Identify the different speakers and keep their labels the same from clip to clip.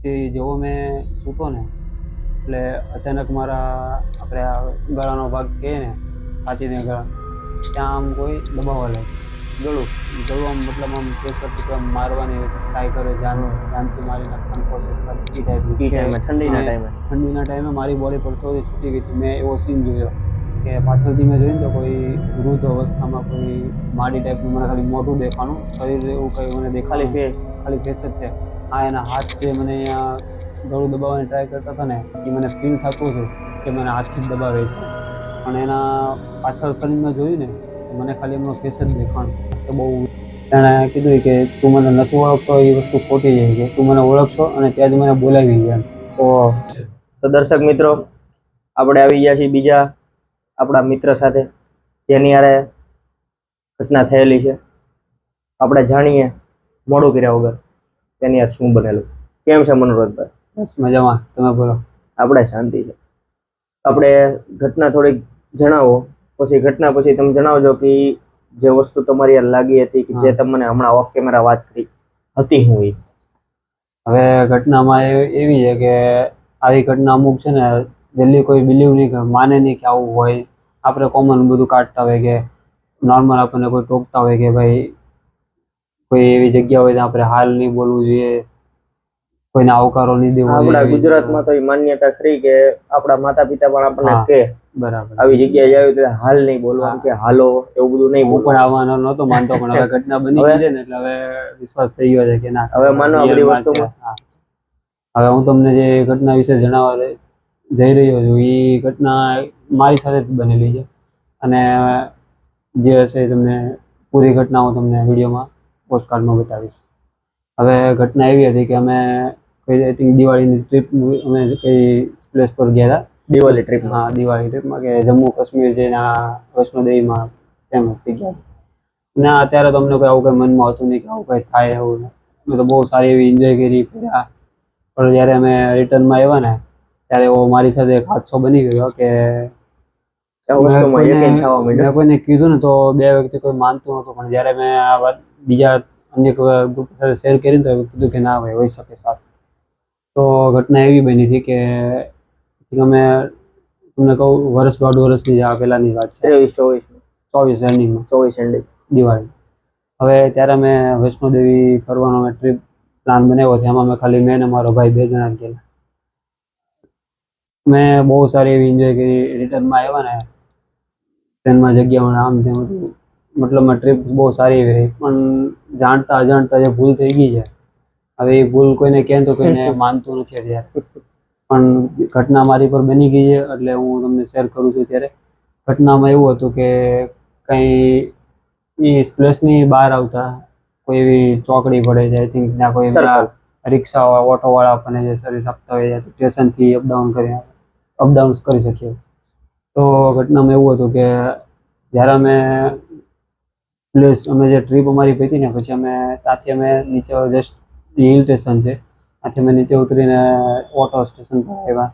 Speaker 1: પછી જેવો મેં સૂતો ને એટલે અચાનક મારા આપણે આ ગળાનો ભાગ કહે ને છાતીને ગળા ત્યાં આમ કોઈ દબાવવા લાગ્યું. ગળું આમ મતલબ આમ પ્રેશરથી કોઈ આમ મારવાની ટ્રાય કરે, જાનથી મારી નાખવાની કોશિશ કરે. એ ટાઈપનું ઠંડીના ટાઈમે મારી બોડી પર સૌથી છૂટી ગઈ હતી. મેં એવો સીન જોયો કે પાછળથી મેં જોયું ને તો કોઈ વૃદ્ધ અવસ્થામાં કોઈ માડી ટાઈપનું મને ખાલી મોઢું દેખાણું, શરીર એવું કંઈ મને દેખાય ખાલી ફેસ જ છે. આ એના હાથ જે મને અહીંયા ગળું દબાવવાની ટ્રાય કરતા હતા ને એ મને ફીલ થતું હતું કે મને હાથથી જ દબાવે છે. પણ એના પાછળ કરીને મેં જોયું ને તો મને ખાલી એમનો ફેસ જ દેખાણું. તો બહુ એણે કીધું કે તું મને નથી ઓળખતો, એ વસ્તુ ખોટી જાય કે તું મને ઓળખશો, અને ત્યાં જ મને બોલાવી ગયા.
Speaker 2: તો દર્શક મિત્રો, આપણે આવી ગયા છીએ બીજા આપણા મિત્ર સાથે જેની હારે ઘટના થયેલી છે. આપણે જાણીએ મોડું કર્યા વગર તેની હારે શું બનેલું. કેમ છે મનોરથભાઈ?
Speaker 1: બસ મજામાં, તમે બોલો.
Speaker 2: આપણે શાંતિ છે. આપણે ઘટના થોડીક જણાવો, પછી ઘટના પછી તમે જણાવજો કે જે વસ્તુ તમારી યાર લાગી હતી કે જે તમને હમણાં ઓફ કેમેરા વાત કરી હતી હું એ.
Speaker 1: હવે ઘટનામાં એવી છે કે આવી ઘટના અમુક છે ને જલ્દી કોઈ બિલીવ નહીં કરે, માને નહીં કે આવું હોય. આપણે કોમન બધું કાઢતા હોય કે નોર્મલ આપણને કોઈ ટોકતા હોય કે ભાઈ કોઈ એવી જગ્યા હોય ત્યાં આપણે હાલ નહીં બોલવું જોઈએ, કોઈને આવકારો નહીં દેવો.
Speaker 2: આપણા ગુજરાતમાં તો એ માન્યતા ખરી કે આપણા માતા પિતા પણ આપણને કહે
Speaker 1: બરાબર
Speaker 2: આવી જગ્યાએ જાય તો હાલ નહીં બોલવાનું કે હાલો એવું બધું નહીં.
Speaker 1: હું પણ આવવાનો નહોતો માનતો, પણ હવે ઘટના બની ગઈ છે ને એટલે હવે વિશ્વાસ થઈ ગયો છે કે ના
Speaker 2: હવે માનો આ બધી વસ્તુમાં.
Speaker 1: હવે હું તમને જે ઘટના વિશે જણાવવા જઈ રહ્યો છું એ ઘટના મારી સાથે જ બનેલી છે, અને જે હશે તમને પૂરી ઘટના હું તમને વિડીયોમાં પોસ્ટકાર્ડમાં બતાવીશ. હવે ઘટના એવી હતી કે અમે કઈ આઈ થિંક દિવાળીની ટ્રીપ અમે કઈ પ્લેસ પર ગયા હતા.
Speaker 2: દિવાળી ટ્રીપમાં?
Speaker 1: હા, દિવાળી ટ્રીપમાં કે જમ્મુ કાશ્મીર જઈને આ વૈષ્ણોદેવીમાં ફેમસ જગ્યા. ના અત્યારે તો અમને કોઈ આવું કંઈ મનમાં હતું નહીં કે આવું કંઈ થાય એવું. અમે તો બહુ સારી એવી એન્જોય કરી ફર્યા. પણ જ્યારે અમે રિટર્નમાં આવ્યા ને ત્યારે એવો મારી સાથે એક હાદસો બની ગયો કે મેં કોઈને કીધું ને તો બે વ્યક્તિ કોઈ માનતું નહોતું, પણ જ્યારે મેં આ વાત બીજા અન્ય ગ્રુપ સાથે શેર કરીને તો કીધું કે ના ભાઈ હોઈ શકે સારું. તો ઘટના એવી બની હતી કે અમે તમને કહું વર્ષ દોઢ વર્ષની જ આ પહેલાંની વાત છે. 23-24 એન્ડિંગમાં, 24 એન્ડિંગ દિવાળી. હવે ત્યારે અમે વૈષ્ણોદેવી ફરવાનો અમે ટ્રીપ પ્લાન બનાવ્યો હતો. એમાં અમે ખાલી મેં ને મારો ભાઈ 2 જણા ગયેલા. મેં બહુ સારી એવી એન્જોય કરી. રિટર્નમાં આવ્યા ને ટ્રેનમાં જગ્યામાં આમ તેમ મતલબ ટ્રીપ બહુ સારી એવી રહી. પણ જાણતા અજાણતા જે ભૂલ થઈ ગઈ છે, હવે એ ભૂલ કોઈને કહે તો કોઈને માનતું નથી અત્યારે. પણ ઘટના મારી પર બની ગઈ છે એટલે હું તમને શેર કરું છું. ત્યારે ઘટનામાં એવું હતું કે કંઈ એ પ્લેસની બહાર આવતા કોઈ એવી ચોકડી પડે છે, આઈ થિંક ત્યાં કોઈ રિક્ષા ઓટોવાળા આપણને જે સર્વિસ આપતા હોય સ્ટેશનથી અપડાઉન કરી શકીએ. તો ઘટનામાં એવું હતું કે જ્યારે અમે જે ટ્રીપ અમારી પતી ને પછી અમે ત્યાંથી અમે નીચે જસ્ટ હિલ સ્ટેશન છે ત્યાંથી અમે નીચે ઉતરીને ઓટો સ્ટેશન પર આવ્યા.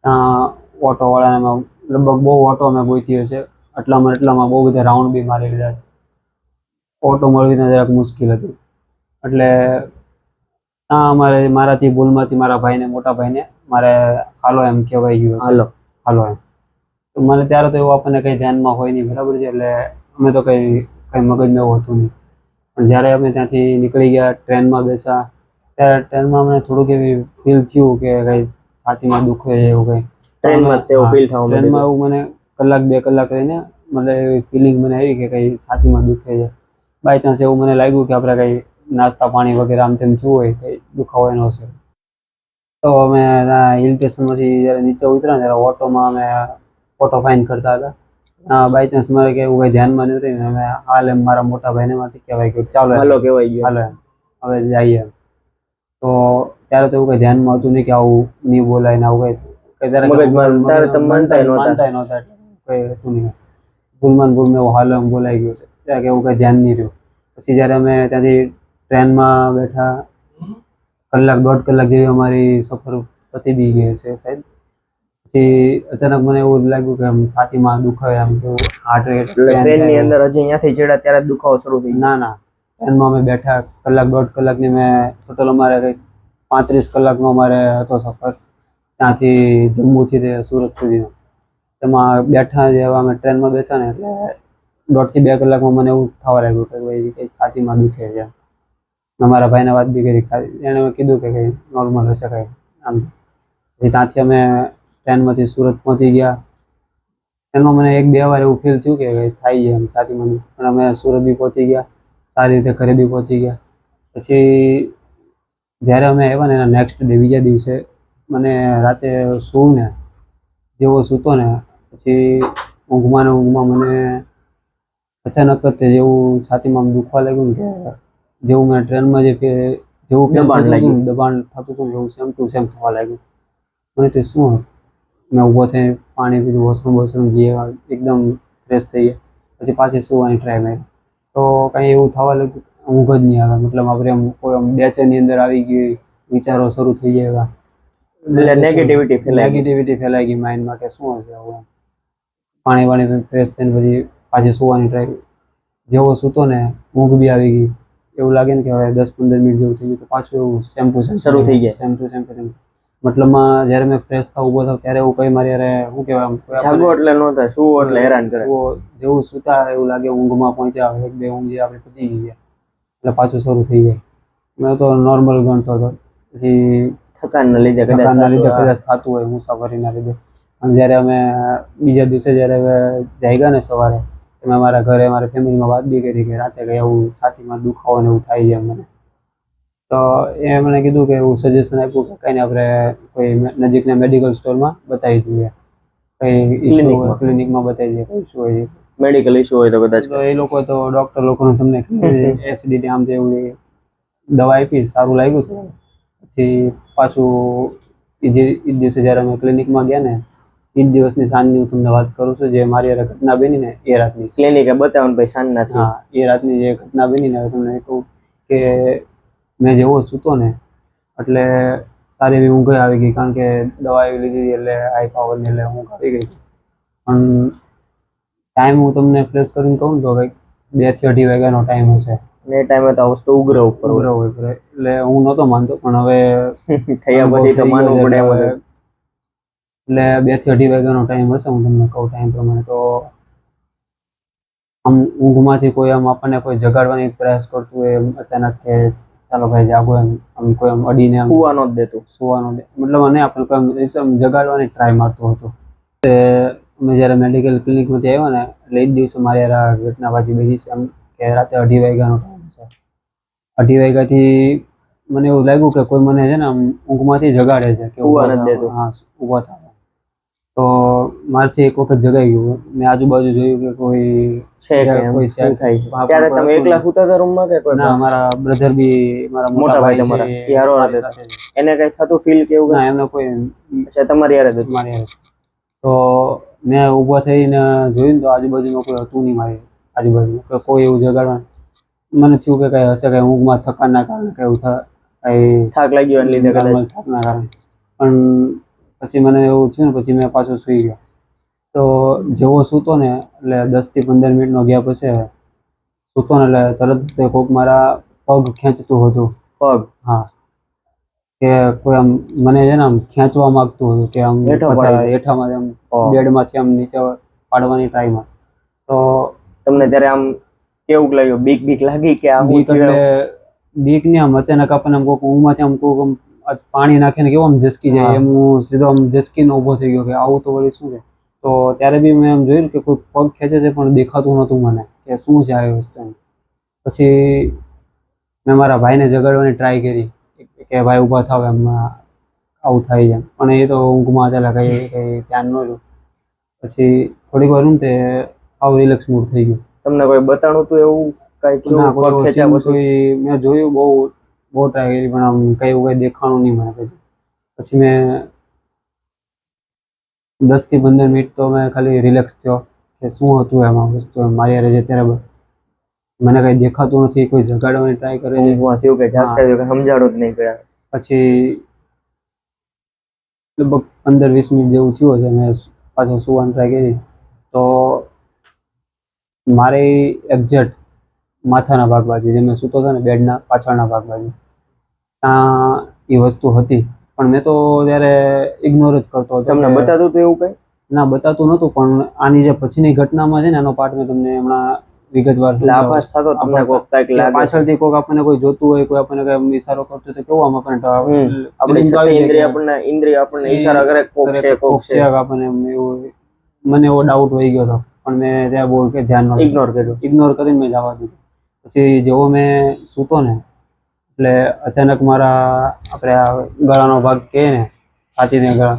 Speaker 1: ત્યાં ઓટોવાળાને લગભગ બહુ ઓટો અમે ગોતી હશે, એટલામાં બહુ બધા રાઉન્ડ બી મારી લીધા. ઓટો મળવી જરાક મુશ્કેલ હતી. એટલે ત્યાં મારાથી ભૂલમાંથી મારા ભાઈને, મોટા ભાઈને મારે હાલો એમ કહેવાય ગયું. હાલો એમ. તો મને ત્યારે તો એવું આપણને કંઈ ધ્યાનમાં હોય નહીં, બરાબર છે. એટલે અમે તો કંઈ મગજમાં એવું હતું નહીં. પણ જ્યારે અમે ત્યાંથી નીકળી ગયા, ટ્રેનમાં બેસા, ત્યારે ટ્રેનમાં અમને થોડુંક એવી ફીલ થયું કે કંઈ છાતીમાં દુખે એવું કંઈ. ટ્રેનમાં એવું મને 1-2 કલાક રહીને મને એવી ફિલિંગ મને આવી કે કંઈ છાતીમાં દુખે છે. બાય ચાન્સ એવું મને લાગ્યું કે આપણે કંઈ નાસ્તા પાણી વગેરે આમ તેમ થયું હોય, કંઈ દુખાવો એનો હશે. તો અમે હિલ સ્ટેશનમાંથી જ્યારે નીચે ઉતર્યા ત્યારે ઓટોમાં અમે ઓટો ફાઇન કરતા હતા. બાય ચાન્સ મારે કે એવું કંઈ ધ્યાનમાં નહીં રહીને અમે હાલ એમ મારા મોટા ભાઈને માંથી કહેવાય કે ચાલો હાલો કહેવાય ગયો, હાલો એમ હવે જઈએ. તો ત્યારે તો એવું કંઈ ધ્યાનમાં હતું નહીં કે આવું નહીં બોલાય ને આવું કંઈ માનતા નહોતા, કંઈ હતું નહીં. ભૂલમાં એવું હાલો એમ બોલાઈ ગયું છે, ત્યારે કે એવું કંઈ ધ્યાન નહીં રહ્યું. પછી જ્યારે અમે ત્યાંથી ટ્રેનમાં બેઠા, 1-1.5 કલાક જેવી અમારી સફર પતી બી ગઈ છે સાહેબ. પછી અચાનક મને એવું લાગ્યું કે આમ છાતીમાં દુખાવે, આમ કેવું હાર્ટ રેટ.
Speaker 2: ટ્રેનની અંદર હજી અહીંયાથી ચડ્યા ત્યારે દુખાવો શરૂ થઈ ગયો?
Speaker 1: ના, ટ્રેનમાં અમે બેઠા 1-1.5 કલાકની મેં ટોટલ અમારે કંઈક 35 કલાકનો અમારે હતો સફર, ત્યાંથી જમ્મુથી તે સુરત સુધીનો. તેમાં બેઠા જેવા અમે ટ્રેનમાં બેઠા ને એટલે 1.5 થી 2 કલાકમાં મને એવું થવા લાગ્યું કે ભાઈ કંઈક છાતીમાં દુખે છે. અમારા ભાઈને વાત બી કરી, એણે કીધું કે કંઈ નોર્મલ હશે કંઈ આમ. પછી ત્યાંથી અમે ટ્રેનમાંથી સુરત પહોંચી ગયા. એમાં મને 1-2 વાર એવું ફીલ થયું કે કંઈ થાય છે એમ છાતીમાં દુખે. પણ અમે સુરત બી પહોંચી ગયા, સારી રીતે ઘરે બી પહોંચી ગયા. પછી જ્યારે અમે આવ્યા ને એના નેક્સ્ટ ડે, બીજા દિવસે મને રાતે સૂવું ને, જેવો સૂતો ને પછી ઊંઘમાં મને અચાનક જ તે જેવું છાતીમાં આમ દુખવા લાગ્યું ને કે જેવું મેં ટ્રેનમાં જેવું દબાણ થતું હતું એવું સેમ ટુ સેમ થવા લાગ્યું. મને તે શું હતું? મેં ઊભો થઈને પાણી પીધું, વોશરૂમ ગયા, એકદમ ફ્રેશ થઈ ગયા. પછી પાછી સુવાની ટ્રાય મારી તો કંઈ એવું થવા લાગ્યું, ઊંઘ જ નહીં આવે. મતલબ આપણે આમ કોઈ આમ બેચેની અંદર આવી ગઈ, વિચારો શરૂ થઈ જાય એવા.
Speaker 2: એટલે નેગેટિવિટી
Speaker 1: ફેલાઈ ગઈ માઇન્ડમાં કે શું હશે આવું. પાણી ફ્રેશ થઈને પછી પાછી સુવાની ટ્રાય. જેવો સૂતો ને ઊંઘ બી આવી ગઈ. એવું લાગે ને કે હવે 10-15 મિનિટ જેવું થઈ ગયું તો પાછું એવું સેમ ટુ સેમ
Speaker 2: શરૂ થઈ જાય.
Speaker 1: Same to same. મતલબમાં જ્યારે મેં ફ્રેશ થાવ, ઊભો થાવ ત્યારે એવું કંઈ મારી યારે શું કહેવાય,
Speaker 2: જાગો એટલે ન થાય, સુવો એટલે હેરાન કરે.
Speaker 1: જેવું સૂતા એવું લાગે ઊંઘમાં પહોંચ્યા, 1-2 ઊંઘ જે આપણે પતી ગઈ એટલે પાછું શરૂ થઈ જાય. મેં તો નોર્મલ ગણતો હતો. પછી
Speaker 2: થકાનના લીધે
Speaker 1: કદાચ થતું હોય મુસાફરીના લીધે. અને જ્યારે અમે બીજા દિવસે જ્યારે જાગ્યા ને સવારે, મેં મારા ઘરે મારા ફેમિલીમાં વાત બી કરી કે રાતે કંઈ એવું છાતીમાં દુખાવો ને એવું થાય છે મને. તો એ મને કીધું કે એવું સજેશન આપ્યું કે કંઈ આપણે કોઈ નજીકના મેડિકલ સ્ટોરમાં બતાવી દઈએ, કંઈ ક્લિનિકમાં બતાવી દઈએ કંઈ શું હોય.
Speaker 2: મેડિકલ ઇશ્યુ હોય તો કદાચ.
Speaker 1: તો એ લોકો તો ડૉક્ટર લોકોને તમને એસિડિટી આમ તેવું દવા આપી, સારું લાગ્યું છે. પછી પાછું એ દિવસે જ્યારે અમે ક્લિનિકમાં ગયા ને, એ જ દિવસની સાંજની હું તમને વાત કરું છું, જે મારી યારે ઘટના બની ને એ રાતની.
Speaker 2: ક્લિનિકે બતાવવાનું પછી સાંજના.
Speaker 1: હા, એ રાતની જે ઘટના બની ને તમને કહું કે મેં જેવો સૂતો ને એટલે સારી એવી ઊંઘ આવી ગઈ, કારણ કે દવા એવી લીધી એટલે હાઈ પાવરની એટલે ઊંઘ આવી ગઈ. પણ ટાઈમ હું તમને ફ્રેશ કરીને કહું ને તો કંઈક 2 થી 2.5 વાગ્યાનો ટાઈમ હશે.
Speaker 2: એ ટાઈમે તો વસ્તુ ઉગ્ર ઉપર
Speaker 1: હોય. એટલે હું નહોતો માનતો, પણ હવે
Speaker 2: થયા પછી તો માનવું પડે એમ.
Speaker 1: એટલે 2 થી 2.5 વાગ્યાનો ટાઈમ હશે, હું તમને કહું ટાઈમ પ્રમાણે. તો આમ ઊંઘમાંથી કોઈ આમ આપણને કોઈ જગાડવાની પ્રયાસ કરતું હોય અચાનક કે ચાલો ભાઈ જાગો એમ, આમ કોઈ આમ અડીને આમ
Speaker 2: સુવાનો જ દેતું,
Speaker 1: મતલબ મને આપણે કોઈ જગાડવાની ટ્રાય મારતું હતું. અમે જ્યારે મેડિકલ ક્લિનિકમાંથી આવ્યા ને એટલે એ જ દિવસે મારી આ ઘટના પાછી બની છે. એમ કે રાતે 2.5 વાગ્યાનો ટાઈમ છે. 2.5 વાગ્યાથી મને એવું લાગ્યું કે કોઈ મને છે ને આમ ઊંઘમાંથી જગાડે છે કે
Speaker 2: સુવા નથી દેતું.
Speaker 1: હા, ઊભા થાવ. તો મારથી એક વખત જગાઈ ગયું. મેં આજુબાજુ જોયું કે કોઈ
Speaker 2: છે કે કોઈ શું થાય છે. ત્યારે તમે એકલા સૂતા હતા રૂમમાં કે કોઈ?
Speaker 1: ના, મારા બ્રધર બી, મારા મોટા ભાઈ તમારા
Speaker 2: એને કઈ થતું ફીલ કે એવું?
Speaker 1: ના, એમને કોઈ.
Speaker 2: અચ્છા, તમારી યાર જ
Speaker 1: મારી યાર. તો મેં ઊભો થઈને જોયું ને તો આજુબાજુમાં કોઈ હતું નહીં મારી આજુબાજુ, કે કોઈ એવું જગાડવા. મને થયું કે કઈ હશે, કઈ ઊંઘમાં થકાનના કારણે કઈ એવું થાય, કઈ
Speaker 2: થાક લાગ્યો એને લીધે કદાચ.
Speaker 1: થાકના કારણે. પણ પછી મને એવું થયું ને પછી મેં પાછું સૂઈ ગયો. તો જેવો સૂતો ને એટલે 10 થી 15 મિનિટનો ગેપ હશે, સૂતો ને એટલે તરત કોઈક મારા પગ ખેંચતું હતું.
Speaker 2: પગ?
Speaker 1: હા, કે કોઈ આમ મને છે ને આમ ખેંચવા માંગતું હતું કે આમ હેઠામાં આમ બેડમાંથી આમ નીચે પાડવાની ટ્રાયમાં. તો
Speaker 2: તમને ત્યારે આમ કેવું લાગ્યું? બીક લાગી કે આ
Speaker 1: બીક? એટલે બીક ને આમ અચાનક આપણને આમ કોઈક ઊંઘમાંથી આમ કોઈક આમ પાણી નાખીને કેવો આમ ઝસકી જાય એમ હું સીધો આમ ઝસકીને ઊભો થઈ ગયો કે આવું તો વળી શું છે. તો ત્યારે બી મેં આમ જોયું કે કોઈ પગ ખેંચે છે પણ દેખાતું નહોતું મને કે શું છે આ વસ્તુ. પછી મેં મારા ભાઈને જગાડવાની ટ્રાય કરી કે ભાઈ ઊભા થાવ, એમ આવું થાય છે. પણ એ તો ઊંઘમાં હતા, કંઈ ધ્યાન ન રહ્યું. પછી થોડીક વાર ને તે આવું રિલેક્સ મૂડ થઈ ગયું.
Speaker 2: તમને કોઈ બતાડું હતું એવું કઈ થયું? પગ ખેંચ્યા પછી
Speaker 1: મેં જોયું, બહુ ટ્રાય કરી પણ આમ કઈ દેખાણું નહીં મને. પછી મેં 10 થી 15 મિનિટ તો મેં ખાલી રિલેક્સ થયો કે શું હતું એમાં વસ્તુ મારી યારે જે ત્યારે મને કઈ દેખાતું નથી, કોઈ જગાડવાની ટ્રાય કરે છે,
Speaker 2: સમજાડું જ નહીં કર્યા.
Speaker 1: પછી લગભગ 15-20 મિનિટ જેવું થયું છે, મેં પાછો સુવાની ટ્રાય કરી. તો મારે એક્ઝેક્ટ માથાના ભાગ બાજુ, જે મેં સૂતો હતો ને બેડના પાછળના ભાગ બાજુ, ત્યાં એ વસ્તુ હતી, પણ મેં તો ત્યારે ઇગ્નોર જ કરતો હતો.
Speaker 2: તમને બતાતું હતું એવું કઈ?
Speaker 1: ના, બતાતું નહોતું, પણ આની જે પછીની ઘટનામાં છે ને એનો પાર્ટ મેં તમને હમણાં વિગતવાર
Speaker 2: એટલે આભાસ થતો તમને કોક કાંઈક લાગે છે.
Speaker 1: પાછળથી કોઈક આપણને કોઈ જોતું હોય, કોઈ આપણને કઈ ઈશારો કરતો તો કેવું આમ આપણને
Speaker 2: આપણી
Speaker 1: feeling આવી
Speaker 2: છઠ્ઠી
Speaker 1: જાય કે
Speaker 2: ઇન્દ્રિય આપણને ઈશારા કરે કોક છે કોક છે.
Speaker 1: આપણને એમ એવું મને એવો ડાઉટ વહી ગયો હતો, પણ મેં ત્યાં બહુ કે ધ્યાન નહોતું
Speaker 2: ઇગ્નોર કર્યું.
Speaker 1: ઇગ્નોર કરીને મેં જવા દીધું. પછી જેવો મેં સૂતો ને એટલે અચાનક મારા આપણે આ ગળાનો ભાગ કહે ને, છાતીને ગળા,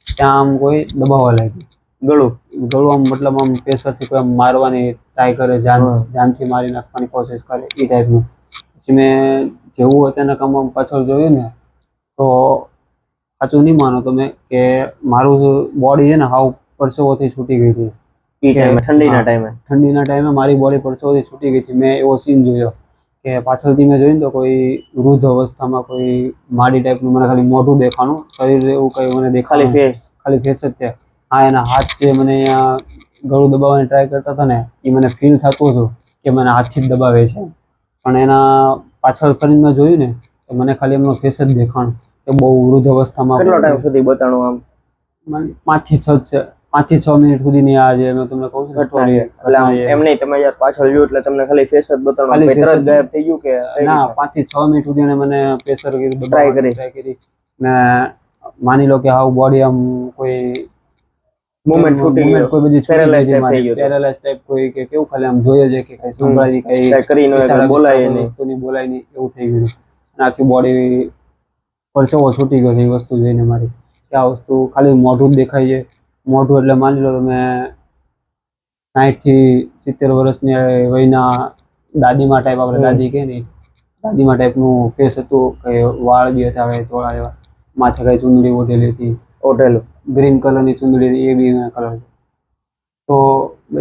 Speaker 1: ત્યાં આમ કોઈ દબાવવા લાગ્યું. ગળું આમ મતલબ આમ પ્રેશરથી કોઈ આમ મારવાની ટ્રાય કરે, જાનથી મારી નાખવાની કોશિશ કરે એ ટાઈપનું. પછી મેં જેવું અચાનક આમ પાછળ જોયું ને તો સાચું નહીં માનો તમે કે મારું બોડી છે ને હાવ પરસેવોથી છૂટી ગઈ હતી. ઠંડીના ટાઈમે મારી બોડી પરસેવોથી છૂટી ગઈ હતી. મેં એવો સીન જોયો કે પાછળથી મેં જોયું ને તો કોઈ વૃદ્ધ અવસ્થામાં કોઈ માડી ટાઈપનું મને ખાલી મોઢું દેખાણું, શરીર એવું કંઈ મને દેખાય ખાલી ફેસ જ તે. હા, એના હાથ જે મને અહીંયા ગળું દબાવવાની ટ્રાય કરતા હતા ને એ મને ફીલ થતું હતું કે મને હાથથી જ દબાવે છે, પણ એના પાછળ ફરીને મેં જોયું ને તો મને ખાલી એમનો ફેસ જ દેખાણું કે બહુ વૃદ્ધ અવસ્થામાં.
Speaker 2: કેટલો ટાઈમ સુધી બતાણું આમ?
Speaker 1: 5 થી 6 મિનિટ સુધીની આ જે મેં તમને કહું છું સ્ટોરી.
Speaker 2: એમ નહીં, તમે યાર પાછળ જોયું એટલે તમને ખાલી ફેસ જ બતાણું, તરત ગાયબ થઈ ગયું કે
Speaker 1: ના? 5 થી 6 મિનિટ સુધી મને પ્રેશર ટ્રાય કરી. મેં માની લો કે હાવ બોડી આમ કોઈ
Speaker 2: મોમેન્ટ છૂટી ગયો,
Speaker 1: કોઈ બધી
Speaker 2: પેરાલાઇઝ થઈ ગયો,
Speaker 1: પેરાલાઇઝ ટાઈપ કોઈ કે કેવું ખાલી આમ જોઈએ છે કે કઈ સંભળાય નહીં, કઈ
Speaker 2: કરી ન બોલાય નહીં,
Speaker 1: વસ્તુની બોલાય નહીં એવું થઈ ગયું. આખી બોડી પરસેવો છૂટી ગયો છે એ વસ્તુ જોઈને મારી કે આ વસ્તુ ખાલી મોઢું જ દેખાય છે. મોઢું એટલે માની લો તમે 60 થી 70 વર્ષની વયના દાદીમા ટાઈપ, આપણે દાદી કે નહીં, દાદીમા ટાઈપનું ફેસ હતું. કઈ વાળ બી હતા હવે થોડા એવા, માથે કઈ ચૂંદડી ઓઢેલી હતી, ગ્રીન કલરની ચૂંદડી હતી, એ બી કલર. તો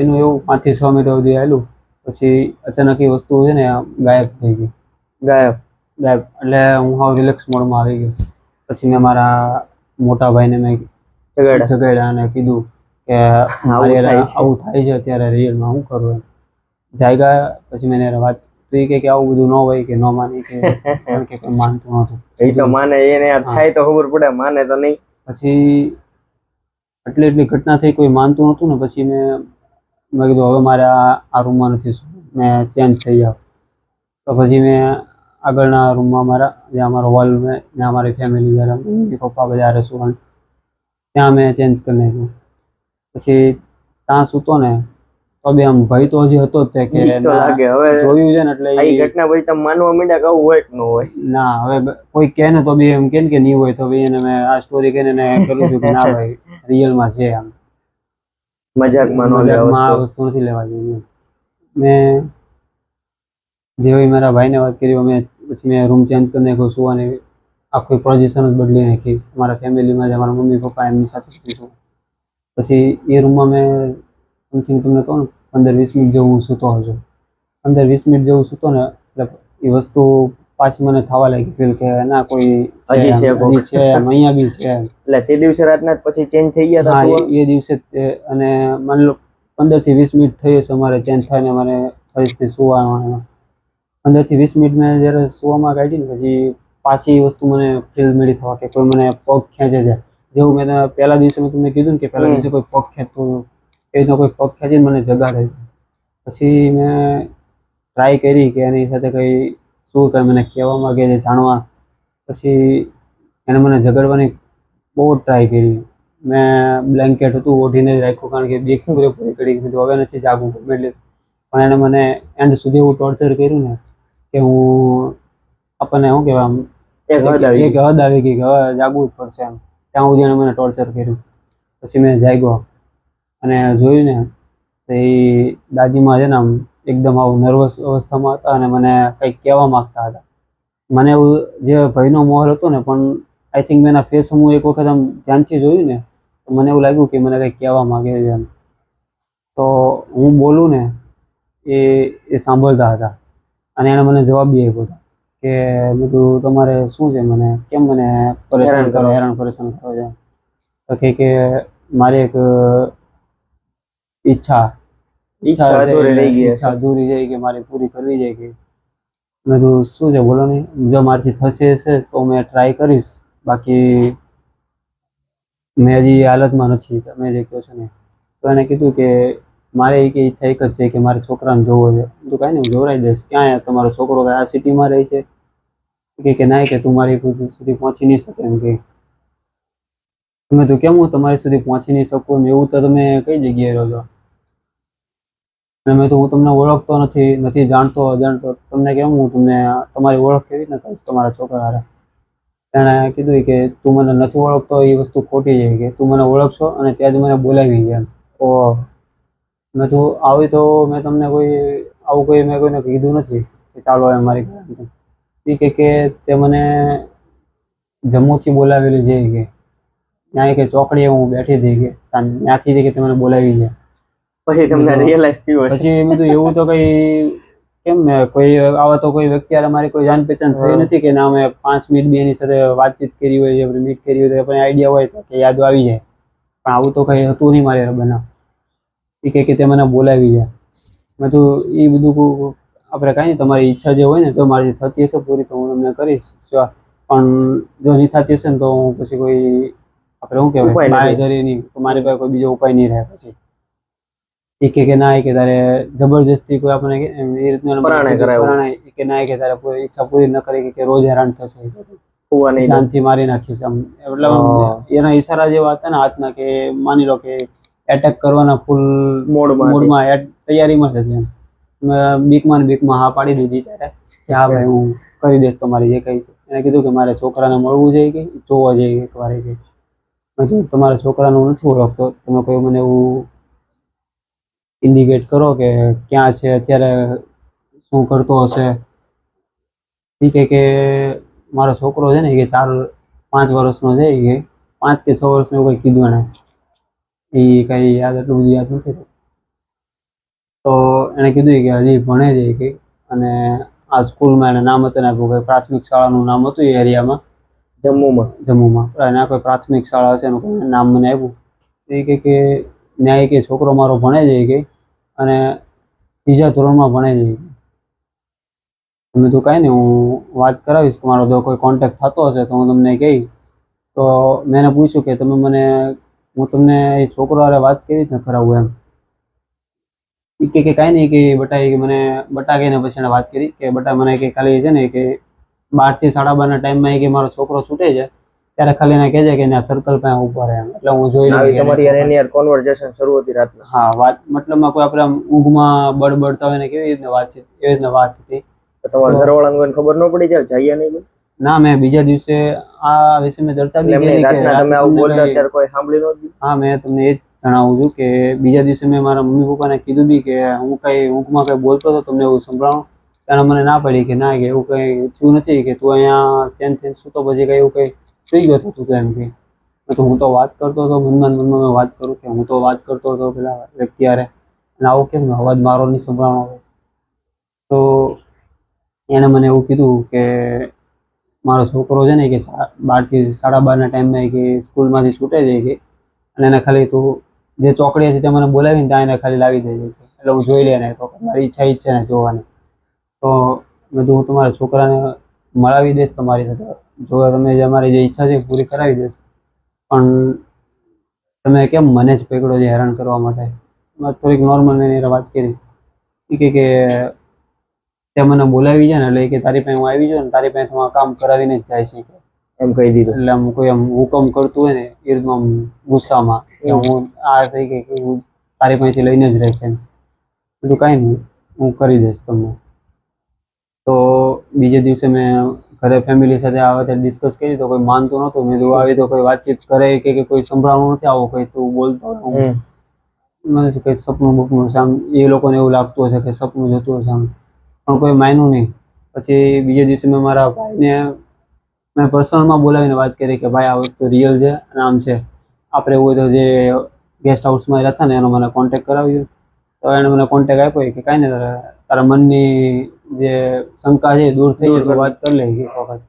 Speaker 1: એનું એવું 5 થી 6 મિનિટ સુધી આવેલું. પછી અચાનક એ વસ્તુ છે ને ગાયબ થઈ ગઈ. ગાયબ એટલે હું હાવ રિલેક્સ મોડમાં આવી ગયો. પછી મેં મારા મોટા ભાઈને મેં જગાડ્યા અને કીધું કે આવું થાય છે અત્યારે રિયલમાં, શું કરું એમ. જાગ્યા પછી મેં એને વાત કરી કે આવું બધું ન હોય કે ન માની કે કોઈ માનતું નહોતું.
Speaker 2: એ તો માને, એને થાય તો ખબર પડે, માને તો નહીં.
Speaker 1: પછી એટલી ઘટના થઈ, કોઈ માનતું નહોતું ને પછી મેં કીધું હવે મારે આ રૂમમાં નથી શું, મેં ચેન્જ થઈ જાવ. તો પછી મેં આગળના રૂમમાં જ્યાં અમારો હોલ ત્યાં અમારી ફેમિલી, જ્યારે મમ્મી પપ્પા બધા રહેશું, ત્યાં મેં ચેન્જ કરી નાખ્યું. પછી ત્યાં સૂતો ને તો બી આમ ભય તો હજી હતો જ કે
Speaker 2: લાગે હવે
Speaker 1: જોયું છે ને એટલે
Speaker 2: એ ઘટના પછી તમે માનવા માંડ્યા કે આવું હોય કે ન હોય?
Speaker 1: ના, હવે કોઈ કહે ને તો બી એમ કે નહીં હોય, તો બી એને મેં આ સ્ટોરી કહીને કરું છું કે ના ભાઈ રિયલમાં છે. આમ મજાકમાં આ વસ્તુ નથી લેવા જેવી. મેં જેવી મારા ભાઈને વાત કરી, પછી મેં રૂમ ચેન્જ કરી નાખ્યો, સુવાની આખી પોઝિશન જ બદલી નાખી. મારા ફેમિલીમાં જે મારા મમ્મી પપ્પા એમની સાથે પછી એ રૂમમાં મેં સમથિંગ તમને કહું 15-20 મિનિટ જેવું સૂતો હજો. 15-20 મિનિટ જેવું સૂતો ને એટલે એ વસ્તુ પાછી મને થવા લાગી ફીલ કે ના કોઈ
Speaker 2: હજી છે
Speaker 1: અહીંયા બી છે.
Speaker 2: એટલે તે દિવસે રાતના પછી ચેન્જ થઈ ગયા હતા?
Speaker 1: એ દિવસે. અને માની લો 15 થી 20 મિનિટ થઈ હશે અમારે ચેન્જ થાય ને અમારે ફરીથી સુવામાં. 15 થી 20 મિનિટ મેં જ્યારે સુવામાં કાઢી ને પછી પાછી એ વસ્તુ મને ફીલ મળી થવા કે કોઈ મને પગ ખેંચે છે. જેવું મેં પહેલા દિવસે મેં તમને કીધું ને કે પહેલા દિવસે કોઈ પગ ખેંચતું હતું, એ રીતના કોઈ પગ ખેંચીને મને જગાડે. પછી મેં ટ્રાય કરી કે એની સાથે કંઈ શું કંઈ મને કહેવા માંગે છે જાણવા. પછી એને મને જગાડવાની બહુ ટ્રાય કરી. મેં બ્લેન્કેટ હતું ઓઢીને જ રાખ્યું, કારણ કે બીક પૂરેપૂરી કરી દીધું હવે નથી જાગવું એટલે. પણ એને મને એન્ડ સુધી એવું ટોર્ચર કર્યું ને કે હું આપણને શું કહેવાય આમ એક હદ આવી ગઈ કે હવે જાગવું જ પડશે એમ. ત્યાં સુધી એને મને ટોર્ચર કર્યું. પછી મેં જાગ્યો અને જોયું ને તો એ દાદીમાં છે ને આમ એકદમ આવું નર્વસ અવસ્થામાં હતા અને મને કંઈક કહેવા માગતા હતા. મને એવું જે ભયનો માહોલ હતો ને, પણ આઈ થિંક મેં એના ફેસ હું એક વખત આમ ધ્યાનથી જોયું ને તો મને એવું લાગ્યું કે મને કંઈક કહેવા માગે છે એમ. તો હું બોલું ને એ સાંભળતા હતા અને એણે મને જવાબ બી આપ્યો હતો કે બધું તમારે શું છે, મને કેમ મને હેરાન પરેશાન કરો છો. તો કે મારી એક ઈચ્છા અધૂરી રહી કે મારે પૂરી કરવી છે કે મેં કીધું શું છે બોલો નહીં, જો મારાથી થશે હશે તો મેં ટ્રાય કરીશ, બાકી મેં હજી એ હાલતમાં નથી તમે જે કહો છો ને. તો એને કીધું કે મારે એક ઈચ્છા એક જ છે કે મારા છોકરાને જોવો છે. તો કાંઈ નહીં, હું જોવરાઈ દઈશ. ક્યાં તમારો છોકરો આ સિટીમાં રહે છે? કે ના, કે તું મારી સુધી પહોંચી નહીં શકે એમ કે. મેં તો કેમ હું તમારી સુધી પહોંચી નહીં શકું એવું તો તમે કઈ જગ્યાએ રહો છો? અને મેં તો હું તમને ઓળખતો નથી જાણતો અજાણતો, તમને કેમ હું તમને તમારી ઓળખ કેવી રીતના કહીશ તમારા છોકરા હારે? એણે કીધું કે તું મને નથી ઓળખતો એ વસ્તુ ખોટી છે, કે તું મને ઓળખશો અને ત્યાં જ મને બોલાવી છે એમ.
Speaker 2: ઓહ,
Speaker 1: મેં તો આવી તો મેં તમને આવું કોઈ મેં કોઈને કીધું નથી કે ચાલો એમ મારી ઘરે. એ કે તે મને જમ્મુથી બોલાવેલી છે કે ત્યાં કે ચોકડીએ હું બેઠી હતી કે ત્યાંથી કે તે મને બોલાવી છે.
Speaker 2: પછી તમને રિયલાઇઝ થયું હશે.
Speaker 1: પછી મેં કીધું એવું તો કઈ કેમ મેં કોઈ આવા તો કોઈ વ્યક્તિ હારે મારી કોઈ જાણ પહેચાન થઈ નથી કે ના મેં 5 મિનિટ બી એની સાથે વાતચીત કરી હોય, મીટ કરી હોય તો આપણને આઈડિયા હોય તો કે યાદ આવી જાય. પણ આવું તો કઈ હતું નહીં મારે બનાવ. એ કે તે મને બોલાવી છે. મેં તો એ બધું આપણે કાંઈ નહીં, તમારી ઈચ્છા જે હોય ને તો મારી થતી હશે પૂરી તો હું તમને કરીશ. પણ જો નહીં થતી હશે ને તો હું પછી કોઈ આપણે શું કહેવાય બાંયધરી નહીં, મારી પાસે કોઈ બીજો ઉપાય નહીં રહે પછી. એ કે ના, કે તારે જબરજસ્તી કોઈ આપણે એ રીતના પરાણે કે ના, કે તારે કોઈ ઈચ્છા પૂરી ન કરી કે રોજ હેરાન થશે, જાનથી મારી નાખીશ એમ. એટલે એના ઈશારા જેવા હતા ને હાથના, કે માની લો કે એટેક કરવાના ફૂલ મોડમાં તૈયારીમાં જ હતી એમ. બીકમાં હા પાડી દીધી ત્યારે કે હા ભાઈ હું કરી દઈશ તમારી જે કઈ છે. એને કીધું કે મારે છોકરાને મળવું જોઈએ કે જોવા જઈએ એકવાર. કે તમારા છોકરાને હું નથી ઓળખતો, તમે કોઈ મને એવું ઇન્ડિકેટ કરો કે ક્યાં છે અત્યારે, શું કરતો હશે. એ કે મારો છોકરો છે ને કે 4-5 વર્ષનો છે, કે 5 કે 6 વર્ષનું કંઈ કીધું એને. એ કઈ યાદ એટલું બધું યાદ નથી. તો એણે કીધું કે હજી ભણે છે કે, અને આ સ્કૂલમાં એને નામ હતું આપ્યું કે પ્રાથમિક શાળાનું નામ હતું એ એરિયામાં, જમ્મુમાં એના કોઈ પ્રાથમિક શાળા હશે એનું નામ મને આપ્યું. એ કે ન્યાય કે છોકરો મારો ભણે છે કે, અને 3જા ધોરણમાં ભણે છે. તમે તો કાંઈ નહીં, હું વાત કરાવીશ, તમારો જો કોઈ કોન્ટેક્ટ થતો હશે તો હું તમને કહી. તો મેં એને પૂછ્યું કે તમે મને, હું તમને એ છોકરો હારે વાત કેવી રીતના કરાવું એમ. એ કે કાંઈ નહીં, કે બટા કે મને બટા કહીને પછી એને વાત કરી કે બટા મને કે ખાલી છે ને કે 12 થી 12:30ના ટાઈમમાં કે મારો છોકરો છૂટે છે ત્યારે ખાલી એને કહેજે કે ત્યાં સર્કલ પાસે ઉભો રહે એમ. એટલે હું જોઈ લઉં
Speaker 2: તમારી એની યાર કન્વર્સેશન શરૂ હતી રાતના.
Speaker 1: હા, વાત મતલબમાં કોઈ આપણે ઊંઘમાં બળબડતા હોય ને કેવી રીતના વાતચીત, એવી રીતના વાત હતી.
Speaker 2: તમારા ઘરવાળાને ખબર ન પડી ત્યારે જઈએ નહીં?
Speaker 1: ના, મેં બીજા દિવસે આ વિશે મેં ચર્ચા બી કરી કે
Speaker 2: તમે આવું બોલતા ત્યારે કોઈ સાંભળી નહોતું.
Speaker 1: હા, મેં તમને એ જ જણાવું છું કે બીજા દિવસે મેં મારા મમ્મી પપ્પાને કીધું બી કે હું કઈ ઊંઘમાં કઈ બોલતો હતો તમને એવું સંભળાણું. ત્યારે મને ના પડી કે ના, કે એવું કઈ થયું નથી, કે તું અહીંયા ત્યાં સૂતો પછી કઈ એવું કઈ સુઈ ગયો હતો તું તો એમ કે. તો હું તો વાત કરતો હતો મનમાં મેં વાત કરું કે હું તો વાત કરતો હતો પેલા વ્યક્તિ હારે, અને આવો કેમ અવાજ મારો નહીં સંભળાણો હોય. તો એને મને એવું કીધું કે મારો છોકરો છે ને કે 12 થી 12:30ના ટાઈમમાં કે સ્કૂલમાંથી છૂટે છે કે, અને એને ખાલી તું જે ચોકડી હતી ત્યાં મને બોલાવીને ત્યાં એને ખાલી લાવી દેજે, એટલે હું જોઈ લે ને. તો મારી ઈચ્છા જ છે ને જોવાની. તો મેં તો હું તમારા છોકરાને મળાવી દઈશ તમારી સાથે, જો તમે જે અમારી જે ઈચ્છા છે પૂરી કરાવી દઈશ. પણ તમે કેમ મને જ પકડો છે હેરાન કરવા માટે? થોડીક નોર્મલ મેં એને વાત કરી. એ કે તે મને બોલાવી જાય ને એટલે કે તારી પાસે હું આવી જાઉં ને તારી પાસે હું આ કામ કરાવીને જ જાય છે
Speaker 2: એમ કહી દીધું.
Speaker 1: એટલે આમ કોઈ આમ હુકમ કરતું હોય ને એ રીતનું આમ ગુસ્સામાં કે હું આ થઈ ગઈ કે હું તારી પાસેથી લઈને જ રહીશ એમ. બધું કાંઈ નહીં, હું કરી દઈશ તમને. તો બીજે દિવસે મેં ઘરે ફેમિલી સાથે આ વખતે ડિસ્કસ કરી તો કોઈ માનતું નહોતું. મેં કીધું આવી તો કોઈ વાતચીત કરે કે કોઈ સંભળાવવાનું નથી, આવું કંઈ તું બોલતો હોય. મને કંઈ સપનું બપનું છે આમ, એ લોકોને એવું લાગતું હશે કે સપનું જતું હશે આમ, પણ કોઈ માન્યું નહીં. પછી બીજે દિવસે મેં મારા ભાઈને મેં પર્સનલમાં બોલાવીને વાત કરી કે ભાઈ આ વસ્તુ રિયલ છે અને આમ છે, આપણે એવું હોય તો જે ગેસ્ટ હાઉસમાં રહેતા ને એનો મને કોન્ટેક્ટ કરાવ્યો. તો એણે મને કોન્ટેક્ટ આપ્યો કે કાંઈ નહીં, તારા મનની જે શંકા છે દૂર થઈ જાય તો વાત કરી લે એક વખત.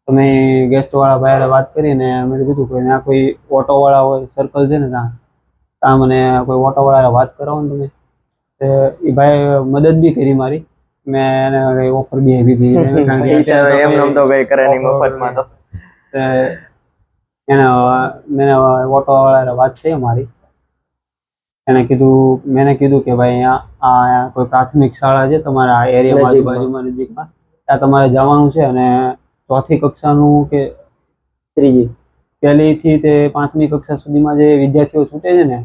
Speaker 1: તો મેં ગેસ્ટવાળા ભાઈ વાત કરીને મેં કીધું કે ત્યાં કોઈ ઓટોવાળા હોય, સર્કલ છે ને ત્યાં મને કોઈ ઓટોવાળા વાત કરાવો ને તમે. એ ભાઈ મદદ બી કરી મારી, મેં એને ઓફર બી આપી હતી કારણ કે
Speaker 2: પૈસા
Speaker 1: અત્યારે
Speaker 2: એમ
Speaker 1: તો
Speaker 2: આમ તો કઈ કરે નહીં
Speaker 1: offer
Speaker 2: મફતમાં તો.
Speaker 1: તે એને મેં ઓટો વાળાને વાત થઈ મારી. મેં કીધું કે ભાઈ અહીંયા કોઈ પ્રાથમિક શાળા છે તમારા એરિયામાં
Speaker 2: નજીકમાં.
Speaker 1: આજુબાજુમાં નજીકમાં, ત્યાં તમારે જવાનું છે અને ચોથી કક્ષાનું કે
Speaker 2: ત્રીજી
Speaker 1: પહેલી થી તે પાંચમી કક્ષા સુધીમાં જે વિદ્યાર્થીઓ છૂટે છે ને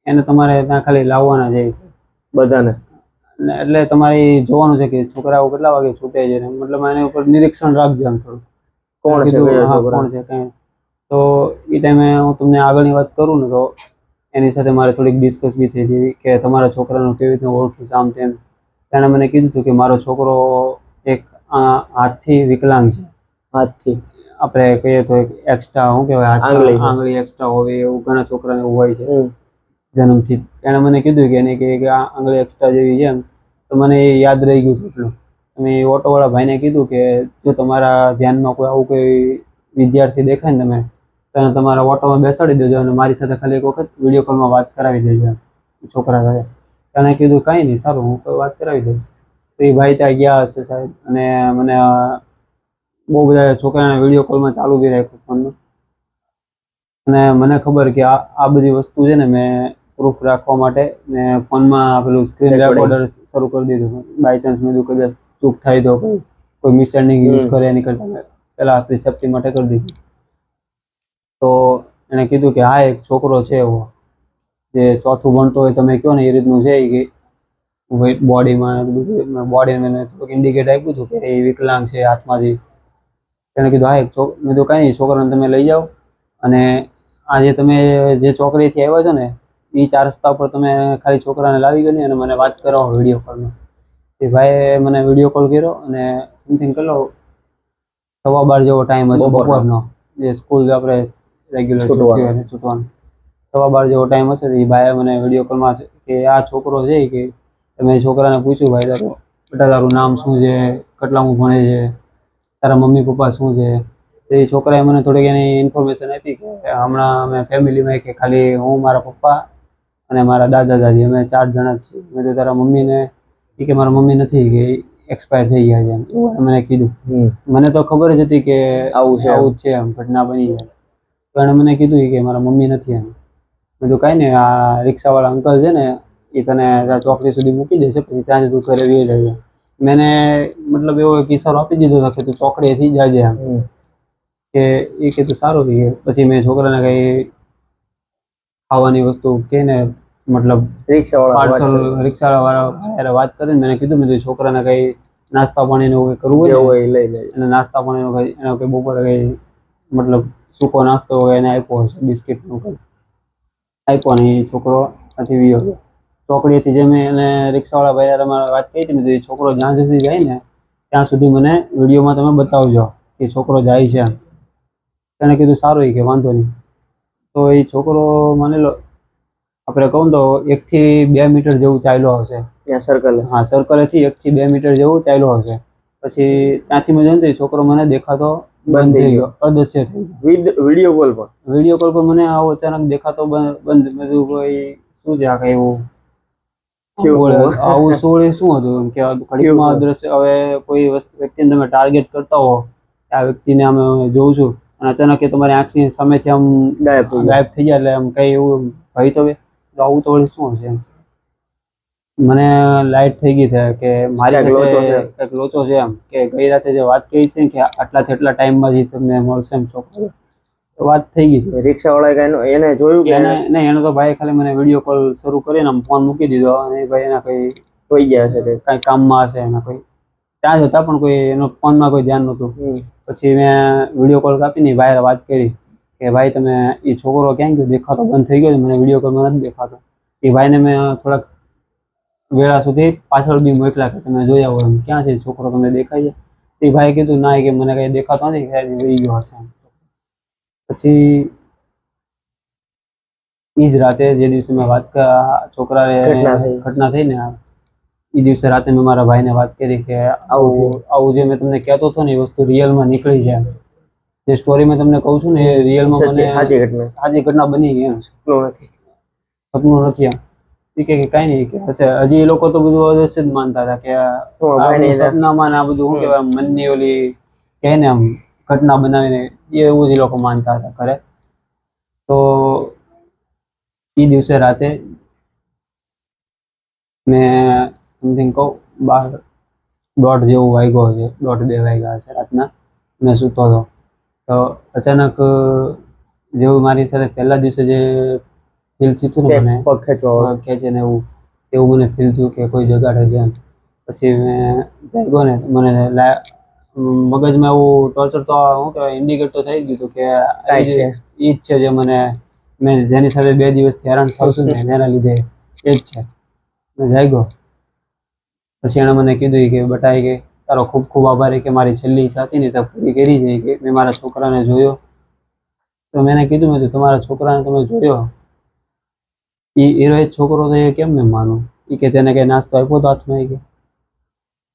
Speaker 1: એને તમારે ત્યાં ખાલી લાવવાના છે.
Speaker 2: બધાને
Speaker 1: એટલે તમારે જોવાનું છે કે છોકરાઓ કેટલા વાગે છૂટે છે ને, મતલબ એના ઉપર નિરીક્ષણ રાખજો એમ થોડું.
Speaker 2: કોણ છે
Speaker 1: કીધું
Speaker 2: કયો
Speaker 1: હા
Speaker 2: છોકરો?
Speaker 1: કોણ છે કઈ. તો એ ટાઈમે હું તમને આગળની વાત કરું ને તો એની સાથે મારે થોડીક ડિસ્કસ બી થઈ હતી કે તમારા છોકરાનું કેવી રીતના ઓળખીશ આમ તેમ. તેણે મને કીધું હતું કે મારો છોકરો એક હાથથી વિકલાંગ છે.
Speaker 2: હાથથી
Speaker 1: આપણે કહીએ તો એક એક્સ્ટ્રા શું કહેવાય
Speaker 2: આંગળી છે.
Speaker 1: આંગળી એક્સ્ટ્રા હોય એવું ઘણા છોકરાને એવું હોય છે
Speaker 2: હમ.
Speaker 1: જન્મથી. એણે મને કીધું કે એને કે આ આંગળી એક્સ્ટ્રા જેવી છે એમ. તો મને એ યાદ રહી ગયું એટલું. મેં ઓટોવાળા ભાઈને કીધું કે જો તમારા ધ્યાનમાં કોઈ આવું કોઈ વિદ્યાર્થી દેખાય ને તમે તો તમારા ઓટોમાં બેસાડી દેજો અને મારી સાથે ખાલી એક વખત વિડીયો કોલમાં વાત કરાવી દેજો એમ છોકરા સાથે. એને કીધું કાંઈ નહીં સારું હું કોઈ વાત કરાવી દઈશ. તો એ ભાઈ ત્યાં ગયા હશે સાહેબ અને મને બહુ બધા છોકરાને વિડીયો કોલમાં ચાલુ બી રાખ્યું ફોનમાં. અને મને ખબર કે આ બધી વસ્તુ છે ને મેં પ્રૂફ રાખવા માટે મેં ફોનમાં પેલું સ્ક્રીન રેકોર્ડર શરૂ કરી દીધું. બાય ચાન્સ મેં કદાચ ચૂક થાય તો કોઈ મિસઅન્ડરસ્ટેન્ડિંગ યુઝ કરે એની કરતાં મેં પહેલાં આપણી સેફટી માટે કરી દીધું. તો એણે કીધું કે હા એક છોકરો છે એવો જે ચોથું ભણતો હોય તમે કહો ને એ રીતનું છે કે બોડીમાં બોડીને મેં થોડુંક ઇન્ડિકેટ આપ્યું હતું કે એ વિકલાંગ છે હાથમાંથી. એણે કીધું હા મેં તો કાંઈ નહીં છોકરાને તમે લઈ જાઓ અને આ જે તમે જે ચોકડીથી આવ્યા છો ને એ 4 રસ્તા ઉપર તમે ખાલી છોકરાને લાવી ગયો અને મને વાત કરાવો વિડીયો કોલમાં. એ ભાઈએ મને વિડીયો કોલ કર્યો અને સમથિંગ કેટલો 12:15 જેવો ટાઈમ હશે બપોરનો, જે સ્કૂલ આપણે રેગ્યુલર છૂટવાનો 12:15 જેવો ટાઈમ હશે. એ ભાઈએ મને વિડીયો કોલમાં કે આ છોકરો છે કે તમે છોકરાને પૂછ્યું ભાઈ બેટા તારું નામ શું છે, કેટલામું ભણે છે, તારા મમ્મી પપ્પા શું છે. તો એ છોકરાએ મને થોડીક એની ઇન્ફોર્મેશન આપી કે હમણાં અમે ફેમિલીમાં કે ખાલી હું મારા પપ્પા અને મારા દાદા દાદી અમે 4 જણા જ છીએ. મેં તો તારા મમ્મીને એ કે મારા મમ્મી નથી કે એક્સપાયર થઈ ગયા છે એમ એવું મને કીધું. મને તો ખબર જ હતી કે આવું જ છે એમ ઘટના બની જાય. તો એણે મને કીધું કે મારા મમ્મી નથી એમ. મેં તો કાંઈ નહીં આ રિક્ષાવાળા અંકલ છે ને એ તને ચોકડી સુધી મૂકી દેશે પછી ત્યાં તું ઘરે વી જાય. મેં મતલબ એવો એક ઈશારો આપી દીધો હતો કે તું ચોકડીએથી જાજે એમ કે એ કીધું સારું થઈ ગયું. પછી મેં છોકરાને કંઈ ખાવાની વસ્તુ કે ને મતલબ રિક્ષાવાળા વાત કરીને મેં કીધું મેં છોકરાને કંઈ નાસ્તા પાણીનું કંઈ કરવું હોય
Speaker 2: લઈ લે
Speaker 1: અને નાસ્તા પાણીનું કંઈ એને કંઈ બપોરે કંઈ મતલબ સૂકો નાસ્તો એને આપ્યો હશે બિસ્કિટનું કંઈ આપ્યો ને એ છોકરો ત્યાંથી વિયો ગયો. ચોકડીએથી જે મેં એને રિક્ષાવાળા ભાઈ મારે વાત કરી હતી એ છોકરો જ્યાં સુધી જાય ને ત્યાં સુધી મને વિડીયોમાં તમે બતાવજો કે છોકરો જાય છે એમ. એને કીધું સારું કે વાંધો નહીં. તો એ છોકરો માની લો આપણે કહું તો 1 થી 2 મીટર જેવું ચાલ્યો હશે સર્કલ. હા સર્કલેથી 1 થી 2 મીટર જેવું ચાલ્યો હશે. પછી ત્યાંથી મેં જોયું તો એ છોકરો મને દેખાતો બંધ થઈ ગયો, અદૃશ્ય થઈ ગયો. વિડીયો કોલ પર મને આવો અચાનક દેખાતો બંધ. મેં કીધું કોઈ શું છે આ કઈ એવું આવું શું હતું એમ કે ઘડીકમાં અદૃશ્ય. હવે કોઈ વ્યક્તિને તમે ટાર્ગેટ કરતા હો આ વ્યક્તિને અમે જોઉં છું અને અચાનક એ તમારી આંખની સામેથી આમ ગાયબ થઈ જાય એટલે આમ કઈ એવું ભય તો આવું તો વળી શું હશે એમ. મને લાઈટ થઈ ગઈ કે મારી કંઈક લોચો છે એમ કે ગઈ રાતે જે વાત કરી છે કે આટલાથી આટલા ટાઈમમાં જ તમને મળશે એમ છોકરો. વાત થઈ ગઈ હતી.
Speaker 2: રિક્ષાવાળા એને જોયું કે
Speaker 1: નહીં એને તો ભાઈ ખાલી મને વિડીયો કોલ શરૂ કરીને આમ ફોન મૂકી દીધો અને ભાઈ એના કંઈ
Speaker 2: હોઈ ગયા હશે
Speaker 1: કંઈ કામમાં હશે એના કોઈ ત્યાં જ હતા પણ કોઈ એનો ફોનમાં કોઈ ધ્યાન નહોતું. પછી મેં વિડીયો કોલ કાપીને ભાઈ વાત કરી કે ભાઈ તમે એ છોકરો ક્યાં ગયો, દેખાતો બંધ થઈ ગયો મને વિડીયો કોલમાં નથી દેખાતો. એ ભાઈને મેં થોડાક વેળા સુધી પાછળ બી મોકલ્યા કે તમે જોયા હોય એમ ક્યાં છે છોકરો તમને દેખાય છે. એ ભાઈ કીધું ના કે મને કંઈ દેખાતો નથી કે વહી ગયો હશે. પછી એ જ રાતે જે દિવસે મેં વાત છોકરાને ઘટના થઈ ને એ દિવસે રાતે મેં મારા ભાઈને વાત કરી કે આવું જે મેં તમને કહેતો હતો ને એ વસ્તુ રિયલમાં નીકળી જાય. જે સ્ટોરી મેં તમને કહું છું ને એ રિયલમાં મને સાચી ઘટના બની ગઈ એમ. સપનું નથી એમ. એ કે કાંઈ નહીં કે હશે. હજી એ લોકો તો બધું અદર્શ જ માનતા હતા કે આ બધું સપનામાં ને આ બધું શું કહેવાય મનની ઓલી કહે ને આમ ઘટના બનાવીને એવું જ એ લોકો માનતા હતા ઘરે. તો એ દિવસે રાતે મેં સમથિંગ કહું 12:30 જેવું વાગ્યો છે, 1:30-2 વાગ્યા હશે રાતના. મેં સૂતો હતો તો અચાનક જેવું મારી સાથે પહેલા દિવસે જે ફીલ થયું હતું ને મને
Speaker 2: પગ
Speaker 1: ખેંચે ને એવું મને ફીલ થયું કે કોઈ જગાડે છે એમ. પછી મેં જાગ્યો ને મને મગજમાં એવું ટોર્ચર તો શું કહેવાય ઇન્ડિકેટ તો થઈ જ ગયું હતું કે ઈ જ છે જે મેં જેની સાથે 2 દિવસથી હેરાન થાઉં છું ને એના લીધે એ જ છે. મેં જાગ્યો પછી એણે મને કીધું કે બટા કે તારો ખૂબ ખૂબ આભાર કે મારી છેલ્લી ઈચ્છા હતી ને તે પૂરી કરી છે કે મેં મારા છોકરાને જોયો. તો મેં કીધું મેં તમારા છોકરાને તમે જોયો એ એનો જ છોકરો તો એ કેમ મેં માનું? એ કે તેને કઈ નાસ્તો આપ્યો તો હાથમાં? કે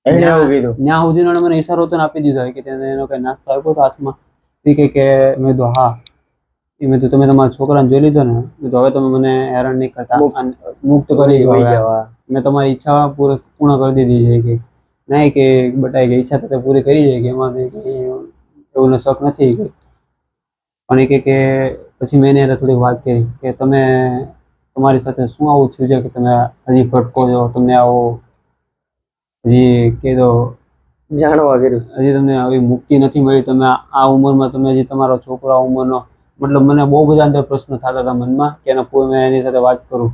Speaker 1: ત્યાં સુધીનો મને ઈશારો તો આપી દીધો કે તેને એનો કઈ નાસ્તો આપ્યો તો હાથમાં? એ કે મેં તો હા. એ મેં તો તમે તમારા છોકરાને જોઈ લીધો ને તો હવે તમે મને હેરાન નહીં કરતા, મુક્ત કરી દો. મેં તમારી ઈચ્છા પૂર્ણ કરી દીધી છે કે નહીં કે બટાઈ કે ઈચ્છા તો પૂરી કરી જાય કે એમાં એવું શક નથી કે. પણ એ કે પછી મેં એને થોડીક વાત કરી કે તમારી સાથે શું આવું થયું છે કે તમે હજી ભટકો છો, તમને આવો હજી કીધો
Speaker 2: જાણવા કર્યું,
Speaker 1: હજી તમને આવી મુક્તિ નથી મળી, તમે આ ઉંમરમાં તમે હજી તમારો છોકરો આ ઉંમરનો. મતલબ મને બહુ બધા અંદર પ્રશ્નો થતા હતા મનમાં કે મેં એની સાથે વાત કરું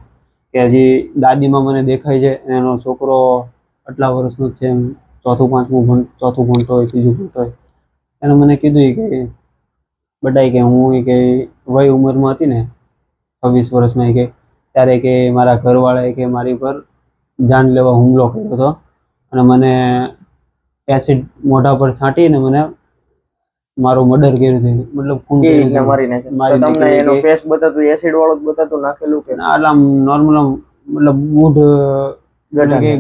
Speaker 1: કે હજી દાદીમાં મને દેખાય છે એનો છોકરો આટલા વર્ષનો જ છે, એમ 4થું ભણતો હોય, 3જું ભણતો હોય. એને મને કીધું કે બટાઈ કે હું કે વય ઉંમરમાં હતી ને 26 વર્ષમાં કે ત્યારે કે મારા ઘરવાળાએ કે મારી પર જાનલેવા હુમલો કર્યો હતો અને મને એસિડ મોઢા પર છાંટીને મને મારું મર્ડર કર્યું હતું. મતલબ ખૂન
Speaker 2: તમને એનો ફેસ બતાતું એસિડ વાળો જ બતાતું નાખેલું કે
Speaker 1: આટલા નોર્મલ મતલબ ગુડ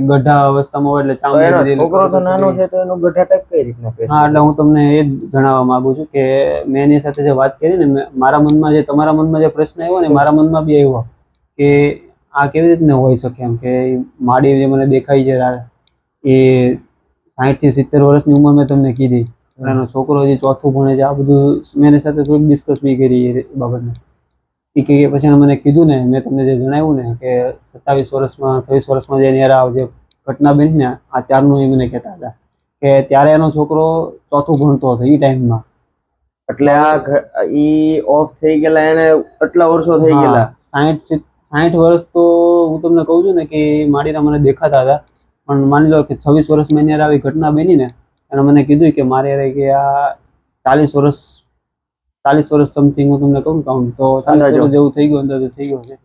Speaker 1: ગઢા અવસ્થામાં હોય એટલે ચામડી
Speaker 2: છોકરો તો નાનો છે તો એનો ગઢા ટાઈપ કઈ રીતના ફેસ?
Speaker 1: હા, એટલે હું તમને એ જ જણાવવા માંગુ છું કે મેં એની સાથે જે વાત કરી ને મારા મનમાં જે તમારા મનમાં જે પ્રશ્ન આવ્યો ને મારા મનમાં બી આવ્યો કે આ કેવી રીતને હોઈ શકે એમ કે માડી જે મને દેખાય છે એ 60 થી 70 વર્ષની ઉંમર મેં તમને કીધી, એનો છોકરો હજી 4થું ભણે છે. આ બધું મેં એની સાથે થોડીક ડિસ્કસ બી કરી એ બાબતને. એ કે પછી મને કીધું ને મેં તમને જે જણાવ્યું ને કે 27 વર્ષમાં જે ઘટના બની ને આ ત્યારનું એ મને કહેતા હતા કે ત્યારે એનો છોકરો 4થું ભણતો હતો એ ટાઈમમાં.
Speaker 2: એટલે આ ઈ ઓફ થઈ ગયેલા એને આટલા વર્ષો થઈ ગયેલા?
Speaker 1: 60 વર્ષ તો હું તમને કહું છું ને કે માડીના મને દેખાતા હતા. પણ માની લો કે 26 વર્ષમાં એની આવી ઘટના બની ને અને મને કીધું કે મારે કે આ 40 વર્ષ સમથિંગ હું તમને કહું કાઉન્ટ તો 40 વર્ષ જેવું થઈ ગયું અંદાજો થઈ ગયો છે.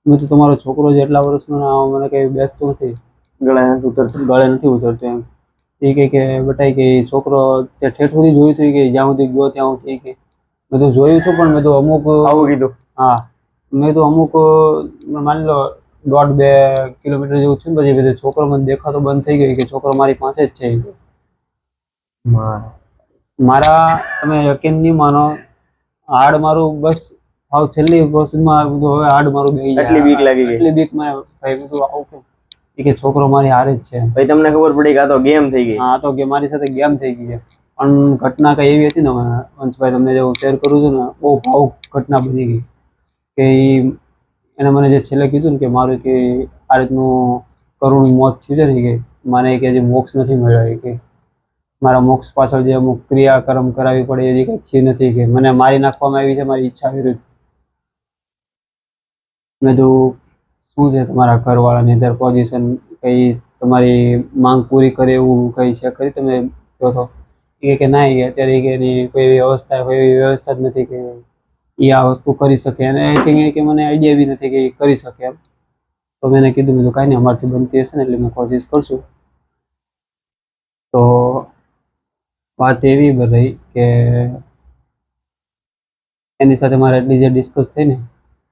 Speaker 1: મેં તો તમારો છોકરો જેટલા વર્ષનો મને કઈ બેસતો નથી, ગળે નથી ઉતરતો એમ. એ કે બટાઈ કે છોકરો તે ઠેઠ સુધી જોયું હતું કે જ્યાં સુધી ગયો ત્યાં સુધી કે મેં તો જોયું છું પણ મેં તો અમુક
Speaker 2: આવું કીધું.
Speaker 1: હા, મેં તો અમુક માની લો 1.5-2 કિલોમીટર જેવું થયું પછી બધું છોકરો મને દેખાતો બંધ થઈ ગયો કે છોકરો મારી પાસે જ છે. મારા તમે યકીન નહીં માનો, હાડ મારું બસ હાવ છેલ્લી પ્રોસેસમાં હવે હાડ મારું બેહી જાય.
Speaker 2: એટલી બીક લાગી ગઈ? એટલી
Speaker 1: બીક મને ભાઈ બધું આવું કે છોકરો મારી હારે જ છે.
Speaker 2: ભાઈ તમને ખબર પડી કે આ તો ગેમ થઈ ગઈ?
Speaker 1: હા, તો કે મારી સાથે ગેમ થઈ ગઈ છે. પણ ઘટના કઈ એવી હતી ને વંશભાઈ તમને જે હું શેર કરું છું ને બહુ ભાવુક ઘટના બની ગઈ કે એને મને જે છેલ્લે કીધું ને કે મારું કે આ રીતનું કરુણ મોત થયું છે ને કે મને કે હજી મોક્ષ નથી મળ્યો કે મારા મોક્ષ પાછળ જે અમુક ક્રિયાકર્મ કરાવવી પડે એ કઈ થઈ નથી કે મને મારી નાખવામાં આવી છે મારી ઈચ્છા વિરુદ્ધ. મેં તો શું છે તમારા ઘરવાળાની અંદર પોઝિશન કઈ તમારી માંગ પૂરી કરે એવું કઈ છે ખરી? તમે કહો તો કે ના અત્યારે કે એની કોઈ એવી અવસ્થા કોઈ એવી વ્યવસ્થા જ નથી કે એ આ વસ્તુ કરી શકે અને આઈ થિંક કે મને આઈડિયા બી નથી કે એ કરી શકે એમ. તો મેં કીધું મેં કાંઈ નહીં અમારથી બનતી હશે ને એટલે મેં કોશિશ કરશું. તો વાત એવી રહી કે એની સાથે મારે એટલી જે ડિસ્કસ થઈ ને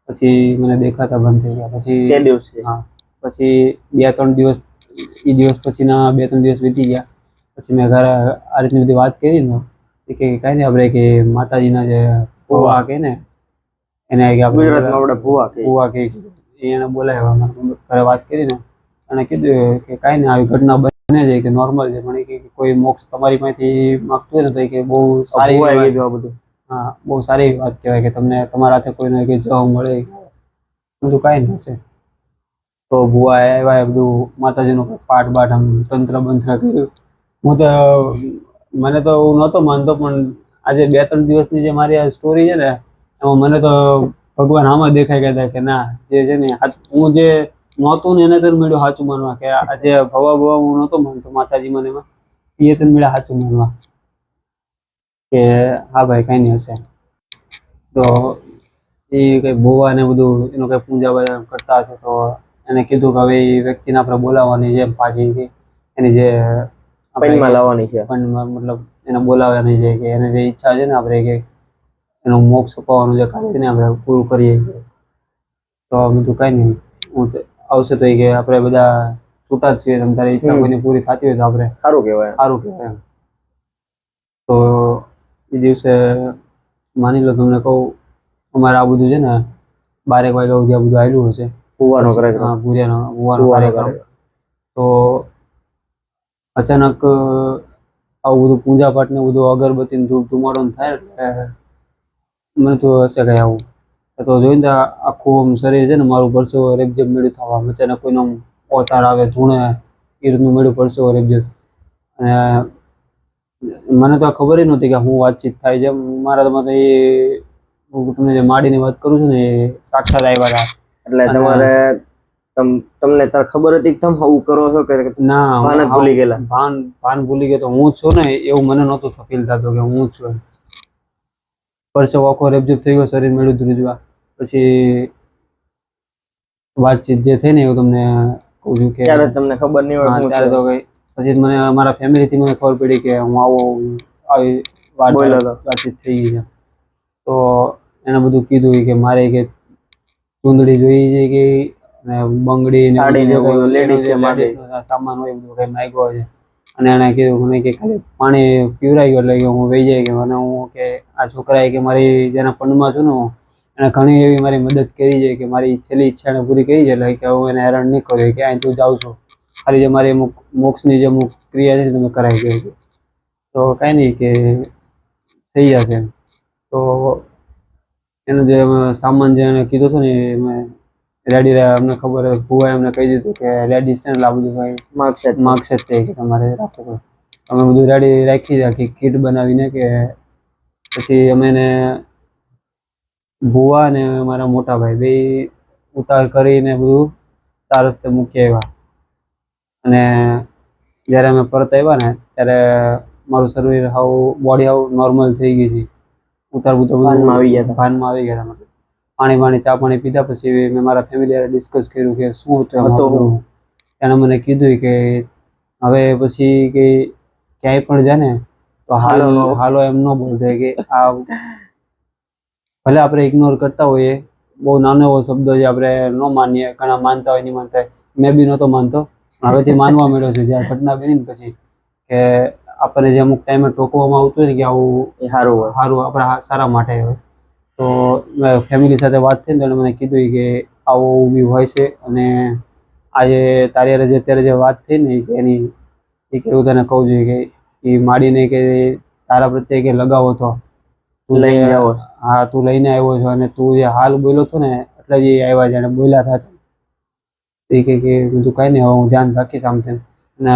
Speaker 1: પછી મને દેખાતા બંધ થઈ ગયા. પછી હા, પછી 2-3 દિવસ એ દિવસ પછીના 2-3 દિવસ વીતી ગયા. પછી મેં ઘરે આ રીતની બધી વાત કરી ને કે કાંઈ નહીં આપણે કે માતાજીના જે ભુવા કે ને એને આપણે ભુવા કહે એને બોલાવ્યા મારા મમ્મી ઘરે વાત કરીને અને કીધું કે કાંઈ નહીં આવી ઘટના બને છે કે નોર્મલ છે, પણ એ કે કોઈ મોક્ષ તમારી પાસેથી માગતું હોય ને તો એ કે બહુ સારી
Speaker 2: ભુવાએ
Speaker 1: વાત,
Speaker 2: કીધું આ બધું.
Speaker 1: હા બહુ સારી વાત કહેવાય કે તમને તમારા હાથે કોઈને કે જવ મળે. બધું કાંઈ નહીં હશે. તો ભુવા આવ્યા, એ બધું માતાજીનું પાઠ બાઠ આમ તંત્ર બંત્ર કર્યું. હું તો મને તો હું નહોતો માનતો, પણ આજે 2-3 દિવસની જે મારી આ સ્ટોરી છે ને એમાં મને તો ભગવાન આમાં દેખાઈ ગયા હતા કે ના જે છે ને હું જે નહોતું ને એને તો મળ્યું સાચું માનવા, કે આજે ભવા હું નહોતો માનતો માતાજી મને એમાં એ તો મળ્યા સાચું માનવા કે હા ભાઈ કાંઈ નહીં હશે. તો એ કંઈ ભુવા ને બધું એનું કંઈ પૂજા કરતા હશે, તો એને કીધું કે હવે એ વ્યક્તિને આપણે બોલાવવાની છે પાછી, કે એની જે
Speaker 2: પૈનમાં લાવવાની છે.
Speaker 1: પણ મતલબ એને બોલાવવાની છે કે એને જે ઈચ્છા છે ને આપણે કે એનું મોક્ષ અપાવવાનું જે કાર્ય છે ને આપણે પૂરું કરીએ. તો અમે તો કાંઈ નહીં, હું આવશે તો એ કે આપણે બધા છૂટા જ છીએ, તારી ઈચ્છા કોઈની પૂરી થતી હોય તો આપણે
Speaker 2: સારું કહેવાય.
Speaker 1: સારું કહેવાય એમ. તો એ દિવસે માની લો તમને કહું, અમારે આ બધું છે ને 12 વાગ્યા સુધી આ બધું આવેલું હશે.
Speaker 2: ભુવાનો કાર્યક્રમ.
Speaker 1: હા ભુવાનો કાર્યક્રમ. તો અચાનક આવું બધું પૂજા પાઠ ને બધું અગરબત્તી ને ધૂપ ધુમાડો થાય એટલે મને તો હશે કઈ આવું. તો જોઈને આખું આમ શરીર છે ને મારું પરસેવો રેબઝેબ મેળ્યું થવા, અચાનક કોઈનો અવતાર આવે ધૂણે એ રીતનું મેળ્યું પરસેવો રેબઝેબ. અને મને તો ખબર નહોતી કે હું વાતચીત થાય છે. મારા તો એ હું તમને જે માડીની વાત કરું છું ને એ સાક્ષાત આવ્યા હતા.
Speaker 2: એટલે તમારે તમને તાર ખબર હતી કે તમે આવું કરો છો કે
Speaker 1: ના
Speaker 2: ભાન જ ભૂલી ગયેલા?
Speaker 1: ભાન ભૂલી ગયો તો હું જ છું ને એવું મને નહોતું ફીલ થતું કે હું જ છું. પરસેવો આખો રેબઝેબ થઈ ગયો, શરીર મેળ્યું ધ્રુજવા. પછી વાતચીત જે થઈ ને એવું તમને કહું છું કે
Speaker 2: ત્યારે તમને ખબર નહીં હોય
Speaker 1: ત્યારે તો કઈ પછી મને અમારા ફેમિલીથી મને ખબર પડી કે હું આવી વાતચીત થઈ ગઈ છે. તો એને બધું કીધું કે મારે કે ચૂંદડી જોઈ છે કે બંગડી ને સામાન હોય બધું કઈ માંગ્યો છે. અને એને કીધું મને કે ખાલી પાણી પીવરાઈ ગયું એટલે કે હું વહી જાય, કે મને હું કે આ છોકરાએ કે મારી જેના પંડમાં છું ને એને ઘણી એવી મારી મદદ કરી છે, કે મારી છેલ્લી ઈચ્છા એને પૂરી કરી છે, એટલે કે હું એને હેરાન નહીં કરું, કે અહીં તું જાઉં છું ખાલી જે મારી અમુક મોક્ષની જે અમુક ક્રિયા છે ને તમે કરાવી ગયો છે. તો કાંઈ નહીં કે થઈ જશે. તો એનું જે સામાન જે એને કીધું હતું ને મેં રેડી અમને ખબર ભુવાએ અમને કહી દીધું કે લેડીઝ છે ને આ બધું કંઈ માગશે જ તે કે તમારે રાખવું પડે. અમે બધું રેડી રાખી આખી કીટ બનાવીને, કે પછી અમે એને ભુવા અને મારા મોટા ભાઈ બે ઉતાર કરીને બધું તાર રસ્તે મૂકી આવ્યા. અને જ્યારે અમે પરત આવ્યા ને ત્યારે મારું શરીર હાવ બોડી હાવ નોર્મલ થઈ ગઈ હતી. ઉતાર ભાનમાં આવી ગયા હતા. પાણી ચા પાણી પીધા પછી મેં મારા ફેમિલી ડિસ્કસ કર્યું કે શું હતું. એને મને કીધું કે હવે પછી કે ક્યાંય પણ જાય ને તો હાલો એમ ન બોલતા, કે આ ભલે આપણે ઇગ્નોર કરતા હોઈએ, બહુ નાનો એવો શબ્દ છે, આપણે ન માનીએ, ઘણા માનતા હોય નહીં માનતા હોય, મેં બી નહોતો માનતો, હવેથી માનવા મળ્યો છું જ્યારે ઘટના બની ને પછી, કે આપણને જે અમુક ટાઈમે ટોકવામાં આવતું હોય ને કે આવું સારું આપણા સારા માટે હોય. તો ફેમિલી સાથે વાત થઈ ને તો મને કીધું કે આવું બી હોય છે. અને આજે તારી અત્યારે જે વાત થઈ ને કે એની એ કેવું તને કહું જોઈએ કે એ માડીને કે તારા પ્રત્યે કે લગાવો તો તું લઈને આવ્યો. હા તું લઈને આવ્યો છો, અને તું જે હાલ બોલ્યો હતો ને એટલે જ એ આવ્યા જાણે બોલ્યા હતા. એ કે બધું કાંઈ નહીં, હવે હું ધ્યાન રાખીશ આમ તેમ. અને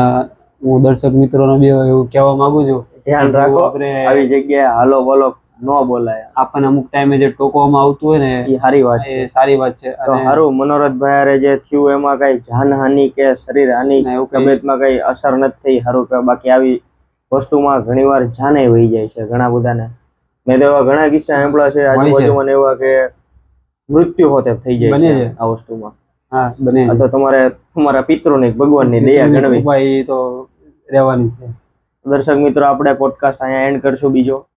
Speaker 1: હું દર્શક મિત્રોને બી એવું કહેવા માંગુ છું,
Speaker 2: ધ્યાન રાખો, આપણે આવી જગ્યાએ હાલો બોલો ન બોલાય.
Speaker 1: આપણને અમુક ટાઈમે જે ટોકવામાં આવતું હોય ને
Speaker 2: એ સારી વાત છે,
Speaker 1: સારી વાત છે.
Speaker 2: તો સારું મનોરથભાઈ જે થયું એમાં કઈ જાનહાનિ કે શરીર હાનિ તબિયતમાં કઈ અસર નથી થઈ, સારું કે બાકી આવી વસ્તુમાં ઘણીવાર જાને વહી જાય છે ઘણા બધાને. મેં તો એવા ઘણા કિસ્સા સાંભળ્યા છે આજુબાજુમાં એવા કે મૃત્યુ હોતે થઈ જાય છે આ વસ્તુમાં. હા બને. તો તમારા પિતૃની ભગવાનની દયા ગણવી તો રહેવાની છે. દર્શક મિત્રો આપણે પોડકાસ્ટ અહીંયા એન્ડ કરશું. બીજો